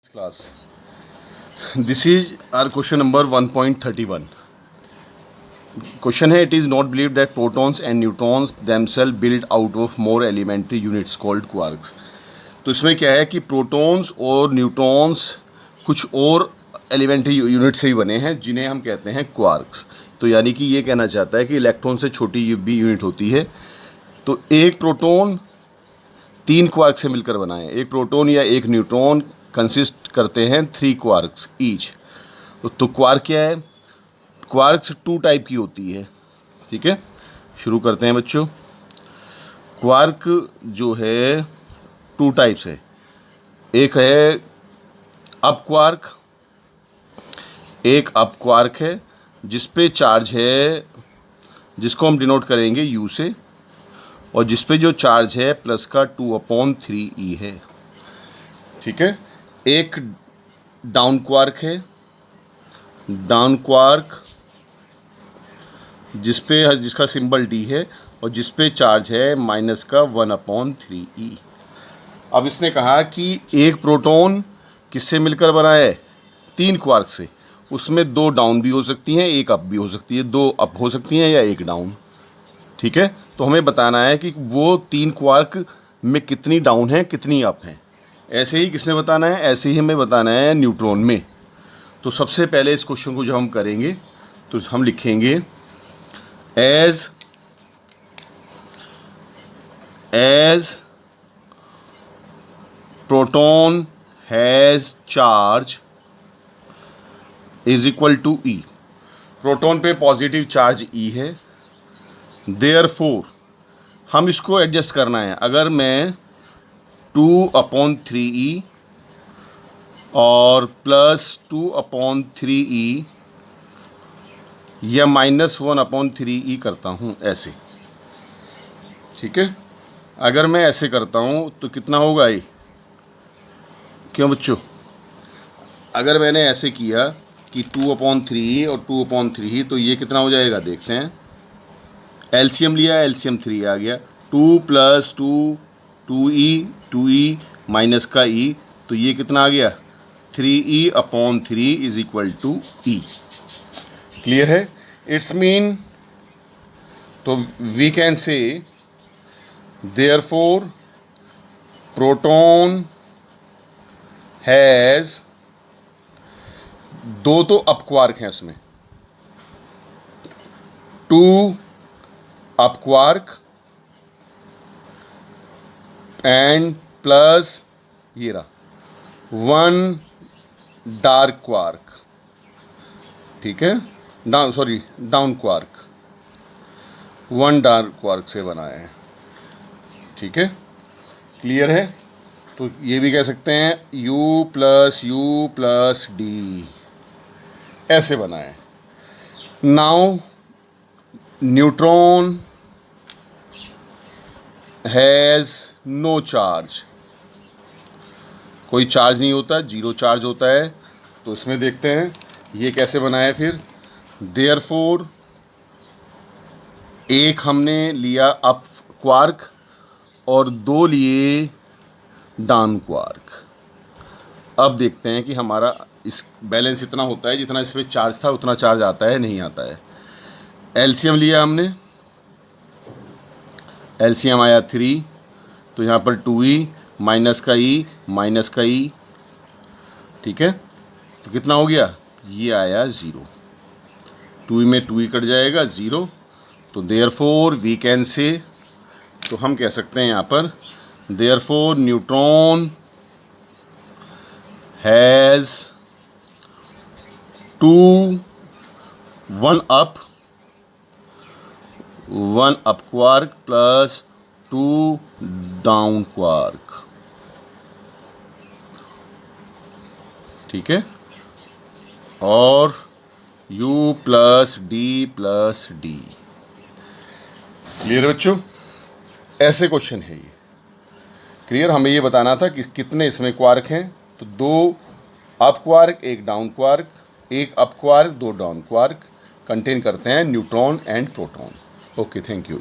class. This is our question number 1.31. Question है, it is not believed that protons and neutrons themselves build out of more elementary units called quarks. तो इसमें क्या है कि protons और neutrons कुछ और एलिमेंट्री यूनिट से ही बने हैं जिन्हें हम कहते हैं क्वार्क्स. तो यानी कि ये कहना चाहता है कि इलेक्ट्रॉन से छोटी भी यूनिट होती है. तो एक प्रोटॉन 3 क्वार्क से मिलकर बना है. एक प्रोटॉन या एक न्यूट्रॉन कंसिस्ट करते हैं 3 क्वार्क्स ईच. तो क्वार्क क्या है? क्वार्क्स 2 टाइप की होती है. ठीक है, शुरू करते हैं बच्चों. क्वार्क जो है 2 टाइप्स है. एक है अप क्वार्क, एक अप क्वार्क है जिस पे चार्ज है, जिसको हम डिनोट करेंगे U से, और जिस पे जो चार्ज है प्लस का 2/3e है. ठीक है. एक डाउन क्वार्क है, डाउन क्वार्क जिसका सिंबल D है और जिस पे चार्ज है माइनस का 1/3e. अब इसने कहा कि एक प्रोटॉन किससे मिलकर बना है? 3 क्वार्क से. उसमें 2 डाउन भी हो सकती हैं, एक अप भी हो सकती है. 2 अप हो सकती हैं या एक डाउन. ठीक है. तो हमें बताना है कि वो 3 क्वार्क में कितनी डाउन है, कितनी अप हैं. ऐसे ही किसने बताना है? ऐसे ही हमें बताना है न्यूट्रॉन में. तो सबसे पहले इस क्वेश्चन को जब हम करेंगे तो हम लिखेंगे as proton has charge is equal to E. Proton पे पॉजिटिव चार्ज E है. देयरफॉर हम इसको एडजस्ट करना है. अगर मैं 2/3e और प्लस 2/3e या माइनस 1/3e करता हूँ ऐसे. ठीक है. अगर मैं ऐसे करता हूँ तो कितना होगा ये? क्यों बच्चों? अगर मैंने ऐसे किया कि 2/3e और 2/3e, तो ये कितना हो जाएगा देखते हैं. एलसीएम लिया, एलसीएम 3 आ गया. 2 + 2 2e माइनस का e, तो ये कितना आ गया? 3e/3 is equal to E. Clear है? इट्स मीन, तो we can say therefore proton has 2 तो अप क्वार्क हैं उसमें, 2 अप क्वार्क एंड प्लस ये रहा 1 डार्क क्वार्क. ठीक है. डाउन क्वार्क 1 डार्क क्वार्क से बना है. ठीक है. क्लियर है? तो ये भी कह सकते हैं U+U+D ऐसे बना है. Now neutron has no charge. कोई चार्ज नहीं होता, 0 चार्ज होता है. तो इसमें देखते हैं ये कैसे बना है फिर. देयरफॉर एक हमने लिया अप क्वार्क और 2 लिए डाउन क्वार्क. अब देखते हैं कि हमारा इस बैलेंस इतना होता है जितना इसमें चार्ज था उतना चार्ज आता है, नहीं आता है. एलसीएम लिया हमने, एलसीएम आया 3, तो यहाँ पर 2e माइनस का E माइनस का E. ठीक है. तो कितना हो गया? ये आया 0. 2e में 2e कट जाएगा 0. तो देयरफॉर वी कैन से, तो हम कह सकते हैं यहाँ पर therefore neutron has 2 1 up quark plus 2 down quark. ठीक है. और U+D+D. क्लियर बच्चों? ऐसे क्वेश्चन है ये. क्लियर? हमें ये बताना था कि कितने इसमें क्वार्क हैं. तो 2 up quark, 1 down quark, 1 up quark, 2 down quark contain करते हैं neutron and proton. Okay, thank you.